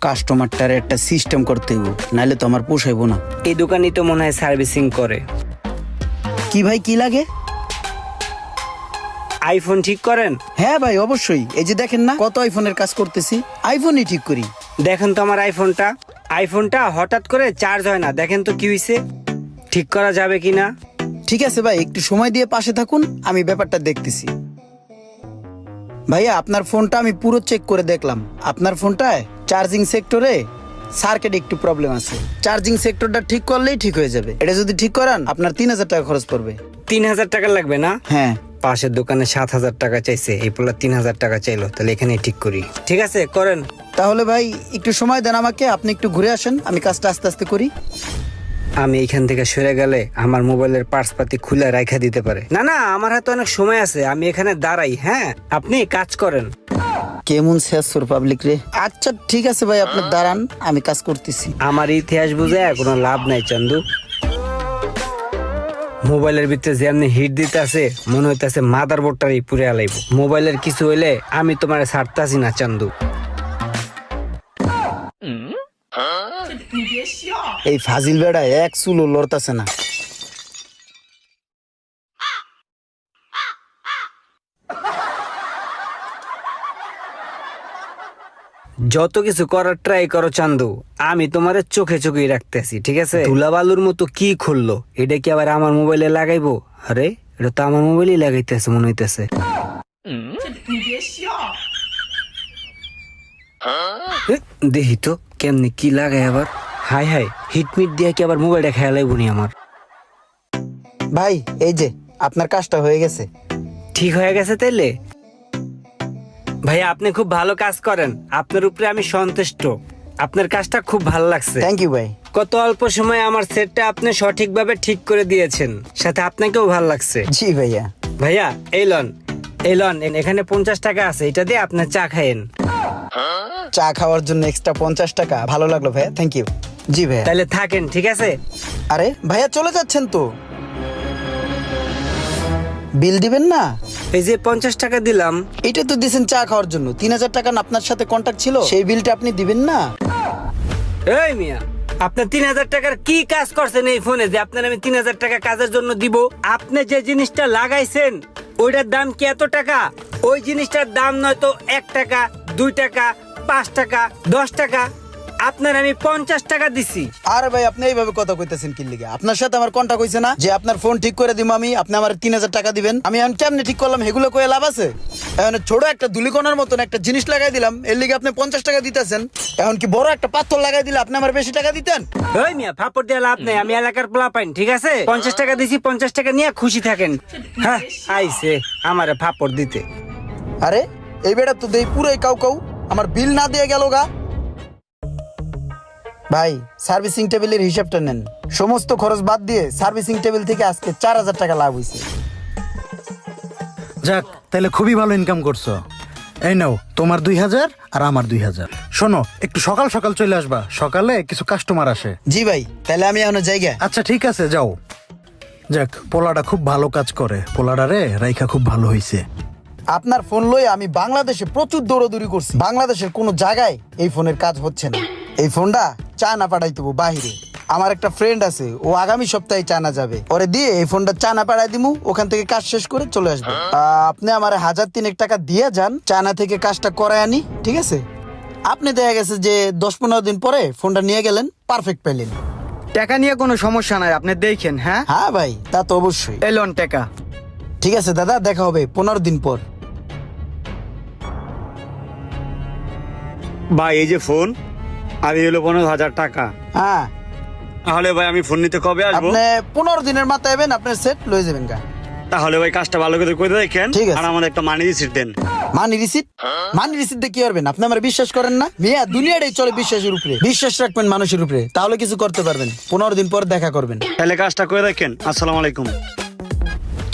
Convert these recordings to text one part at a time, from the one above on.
কাস্টমারটার একটা সিস্টেম করতে হইব, নাহলে তো আমার পোষাইব না। এই দোকানই তো মনে হয় সার্ভিসিং করে। কি ভাই, কি লাগে? আইফোন ঠিক করেন? হ্যাঁ ভাই, অবশ্যই। এই যে দেখেন না, কত আইফোনের কাজ করতেছি, আইফোনই ঠিক করি। দেখেন তো আমার আইফোনটা হঠাৎ করে চার্জ হয় না, দেখেন তো কি হয়েছে, ঠিক করা যাবে কিনা। ঠিক আছে ভাই, একটু সময় দিয়ে পাশে থাকুন, আমি ব্যাপারটা দেখতেছি। ভাইয়া, আপনার ফোনটা আমি পুরো চেক করে দেখলাম। আপনার ফোনটায় চার্জিং সেক্টরে সার্কিটে একটু প্রবলেম আছে। চার্জিং সেক্টরটা ঠিক করলেই ঠিক হয়ে যাবে। এটা যদি ঠিক করান, আপনার 3000 টাকা খরচ পড়বে। 3000 টাকা লাগবে না? হ্যাঁ। পাশের দোকানে 7000 টাকা চাইছে, এই পোলা 3000 টাকা চাইলো, তাহলে এখানে ঠিক করি। ঠিক আছে, করেন। তাহলে ভাই একটু সময় দেন আমাকে, আপনি একটু ঘুরে আসেন, আমি কাজটা আস্তে আস্তে করি। আমি এইখান থেকে সরে গেলে আমার মোবাইলের পার্স পাতি খুলে রাখা দিতে পারে। না না, আমার হাতে অনেক সময় আছে, আমি এখানে দাঁড়াই। হ্যাঁ, আপনি কাজ করেন। কেমন শেষ পাবলিক রে। আচ্ছা ঠিক আছে ভাই, আপনি দাঁড়ান, আমি কাজ করতেছি। আমার ইতিহাস বুঝে কোনো লাভ নাই চান্দু। মোবাইলের ভিতরে যে আপনি হিট দিতে আছে, মনে হইতেছে মাদার বোর্ডটারই পুরে আলাইব। মোবাইলের কিছু হইলে আমি তোমার ছাড়তাছি না চান্দু। এই ফাজিল বেড়া এক চুলো লড়তাছে না। যত কিছু করার ট্রাই করো চান্দু, আমি তোমারে চোখে চোখেই রাখতেছি, ঠিক আছে? ধুলাবালুর মতো কি খুললো, এটা কি আবার আমার মোবাইলে লাগাইবো? আরে এটা তো আমার মোবাইলেই লাগাইতেছে মনে হইতেছে। দেখি তো কেমনি কি লাগাই আবার। হাই হাই, হিটমিট দিয়ে কি আবার মোবাইলটা খেয়াল লাইবনি আমার। ভাই এই যে আপনার কাজটা হয়ে গেছে। ঠিক হয়ে গেছে তাইলে? ভাইয়া, আপনি খুব ভালো কাজ করেন, আপনার উপরে আমি সন্তুষ্ট। আপনার কাজটা খুব ভালো লাগছে। থ্যাংক ইউ ভাই। কত অল্প সময়ে আমার সেটটা আপনি সঠিকভাবে ঠিক করে দিয়েছেন, সাথে আপনাকেও ভালো লাগছে। জি ভাইয়া। ভাইয়া এই লন, এখানে 50 টাকা আছে, এটা দিয়ে আপনি চা খাইয়েন। চা খাওয়ার জন্য এক্সট্রা 50 টাকা? ভালো লাগলো ভাইয়া, থ্যাংক ইউ। জি ভাইয়া। তাহলে থাকেন, ঠিক আছে? আরে ভাইয়া, চলে যাচ্ছেন তো? বিল দিবেন না? এই যে 50 টাকা দিলাম। এটা তো দিছেন চা খাওয়ার জন্য। 3000 টাকা না আপনার সাথে কন্ট্যাক্ট ছিল, সেই বিলটা আপনি দিবেন না? এই মিয়া, আপনার 3000 টাকার কি কাজ করছেন এই ফোনে যে আপনার আমি 3000 টাকা কাজের জন্য দিব? আপনি যে জিনিসটা লাগাইছেন ওইটার দাম কি এত টাকা? ওই জিনিসটার দাম নয়তো 1 টাকা, 2 টাকা, 5 টাকা, 10 টাকা। আপনার আমি 50 টাকা দিছি। আরে ভাই, আপনি এইভাবে কথা কইতেছেন কি লিগে? আপনার সাথে আমার কন্ট্যাক্ট হইছে না যে আপনার ফোন ঠিক করে দিব আমি, আপনি আমার 3000 টাকা দিবেন? আমি এখন কেমনে ঠিক করলাম, এগুলো কয়ে লাভ আছে? এখন ছোট একটা ধুলিকণার মতন একটা জিনিস লাগাই দিলাম, এর লিগে আপনি 50 টাকা দিতেছেন। এখন কি বড় একটা পাথর লাগাই দিলে আপনি আমার বেশি টাকা দিতেন? ওই মিয়া, ফাপড় দিয়ে লাভ নেই, আমি এলাকার পোলা পাইন, ঠিক আছে? 50 টাকা দিছি, 50 টাকা নিয়ে খুশি থাকেন। হ্যাঁ, আইছে আমারে ফাপড় দিতে। আরে এই বেটা তো দেই পুরোই কাউ কাউ, আমার বিল না দিয়ে গেল গা। ভাই, সার্ভিসিং টেবিলের হিসাবটা নেন। সমস্ত খরচ বাদ দিয়ে সার্ভিসিং টেবিল থেকে আজকে 4000 টাকা লাভ হয়েছে। যাক, তাহলে খুবই ভালো ইনকাম করছো। এই নাও তোমার 2000 আর আমার 2000। শোনো, একটু সকাল সকাল চলে আসবা, সকালে কিছু কাস্টমার আসে। জি ভাই, তাহলে আমি এখন জায়গা। আচ্ছা ঠিক আছে, যাও। যাক, পোলাটা খুব ভালো কাজ করে, পোলাডারে রাইখা খুব ভালো হইছে। আপনার ফোন লয়ে আমি বাংলাদেশে প্রচুর দৌড়াদৌড়ি করছি, বাংলাদেশের কোনো জায়গায় এই ফোনের কাজ হচ্ছে না। এই ফোনটা চায়না পাঠাইতে বাহিরে। আমার একটা ফ্রেন্ড আছে, ও আগামী সপ্তাহে চায়না যাবে, ওরে দিয়ে এই ফোনটা চায়না পাঠাই দিমু, ওখান থেকে কাজ শেষ করে চলে আসবে। আপনি আমার 1003 টাকা দিয়ে যান, চায়না থেকে কাজটা করায় আনি, ঠিক আছে? আপনি দেখা গেছে যে 10-15 দিন পরে ফোনটা নিয়ে গেলেন, পারফেক্ট পেলেন। টাকা নিয়ে কোনো সমস্যা নাই, আপনি দেখেন। হ্যাঁ হ্যাঁ ভাই, তা তো অবশ্যই। এলন টাকা। ঠিক আছে দাদা, দেখা হবে 15 দিন পর। ভাই এই যে ফোন, আমি হলো 15,000 টাকা। হ্যাঁ, তাহলে ভাই আমি ফোন নিতে কবে আসবো? আপনি 15 দিনের মাথায় এবেন, আপনার সেট লয়ে যাবেন গা। তাহলে ভাই কাজটা ভালো করে করে দেখেন, ঠিক আছে। আর আমাদের একটা মানি রিসিট দেন। Money receipt? মানি রিসিট দিয়ে কি করবেন? আপনি আমার বিশ্বাস করেন না? মিয়া, দুনিয়াটাই চলে বিশ্বাসের উপরে। বিশ্বাস রাখবেন মানুষের উপরে, তাহলে কিছু করতে পারবেন। 15 দিন পর দেখা করবেন। তাহলে কাজটা করে দেখেন। আসসালামু আলাইকুম।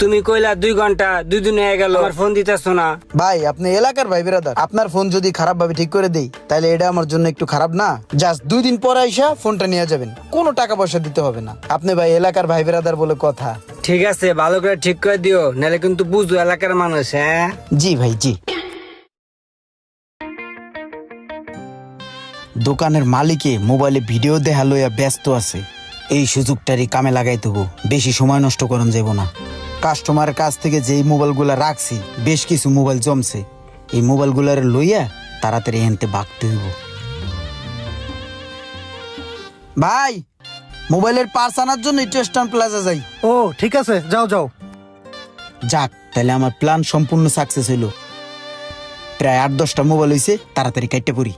তুমি কইলা 2 ঘন্টা, 2 দিন হয়ে গেল, আমার ফোন দিতেছো না। ভাই, আপনি এলাকার ভাই বেরাদার, আপনার ফোন যদি খারাপ ভাবে ঠিক করে দেই, তাহলে এটা আমার জন্য একটু খারাপ না? জাস্ট 2 দিন পর আইসা ফোনটা নিয়ে যাবেন, কোনো টাকা পয়সা দিতে হবে না। আপনি ভাই এলাকার ভাই বেরাদার বলে কথা। ঠিক আছে, ভালো করে ঠিক করে দিও, নাহলে কিন্তু বুঝো এলাকার মানুষ। হ্যাঁ জি ভাই, জি। দোকানের মালিকে মোবাইলে ভিডিও দেখা লইয়া ব্যস্ত আছে। এই সুযোগটারই কামে লাগাই দেবো, বেশি সময় নষ্ট করন যাব না। কাস্টমারের কাছ থেকে যেই মোবাইলগুলা রাখছি, বেশ কিছু মোবাইল জমছে। এই মোবাইলগুলার লইয়া তাড়াতাড়ি হেনতে বাগতে হইব। ভাই, মোবাইলের পার্স আনার জন্য একটু স্টান প্লাজা যাই। ও ঠিক আছে, যাও যাও। যাক, তাহলে আমার প্ল্যান সম্পূর্ণ সাকসেস হইল। প্রায় 8-10টা মোবাইল হইছে, তাড়াতাড়ি কাটতে পড়ি।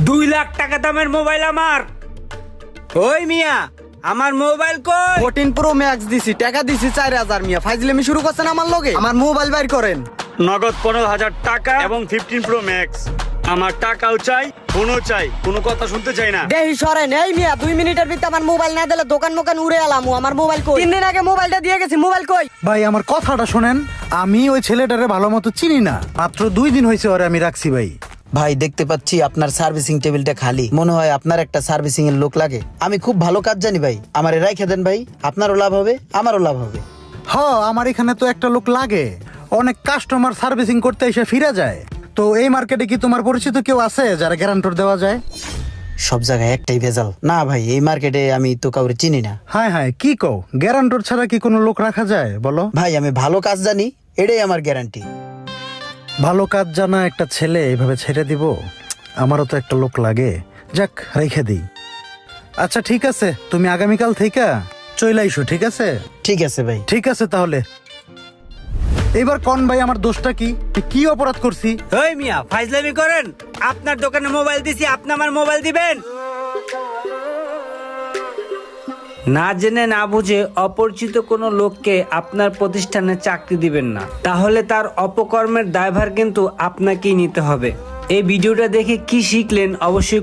2 লাখ টাকা দামের মোবাইল আমার। ওই মিয়া, আমার মোবাইল কই? 14 প্রো ম্যাক্স দিছি, টাকা দিছি 4000 মিয়া। ফাইজলামি শুরু করছেন আমার লগে? আমার মোবাইল বাইর করেন। নগদ 15,000 টাকা এবং 15 প্রো ম্যাক্স। আমার টাকাও চাই, ফোনও চাই, কোনো কথা শুনতে চাই না। দেহি সরেন। এই মিয়া, 2 মিনিটের ভিতরে আমার মোবাইল না দিলে দোকান উড়ে এলাম। আমার মোবাইল কই? 3 দিন আগে মোবাইলটা দিয়ে গেছি, মোবাইল কই? ভাই আমার কথাটা শোনেন, আমি ওই ছেলেটারে ভালো মতো চিনি না, মাত্র 2 দিন হয়েছে ওরে আমি রাখছি ভাই। ভাই, দেখতে পাচ্ছি আপনার সার্ভিসিং টেবিলটা খালি। মনে হয় আপনার একটা সার্ভিসিং এর লোক লাগে। আমি খুব ভালো কাজ জানি ভাই, আমারে রাইখা দেন ভাই। আপনারও লাভ হবে, আমারও লাভ হবে। আমার এখানে তো একটা লোক লাগে, অনেক কাস্টমার সার্ভিসিং করতে এসে ফিরে যায়। তো এই মার্কেটে কি তোমার পরিচিত কেউ আছে যারা গ্যারান্টর দেওয়া যায়? সব জায়গায় একটাই ভেজাল। না ভাই, এই মার্কেটে আমি তো কাউরে চিনি না। হ্যাঁ কি কও, গ্যারান্টর ছাড়া কি কোনো লোক রাখা যায় বলো? ভাই, আমি ভালো কাজ জানি, এটাই আমার গ্যারান্টি। ভালো কাজ জানা একটা ছেলে এইভাবে ছেড়ে দিব? আমারও তো একটা লোক লাগে, যাক রেখে দিই। আচ্ছা ঠিক আছে, তুমি আগামীকাল থেকে চলে আইসো, ঠিক আছে? ঠিক আছে ভাই। ঠিক আছে তাহলে। এবার কোন ভাই আমার দোষটা কি, কি অপরাধ করছি? ওই মিয়া, ফাইজলামি করেন? আপনার দোকানে মোবাইল দিছি, আপনি আমার মোবাইল দিবেন? না জেনে না বুঝে অপরিচিত কোনো লোককে আপনার প্রতিষ্ঠানে চাকরি দিবেন না, তাহলে তার অপকর্মের দায়ভার কিন্তু আপনাকেই নিতে হবে। এই ভিডিওটা দেখে কি শিখলেন অবশ্যই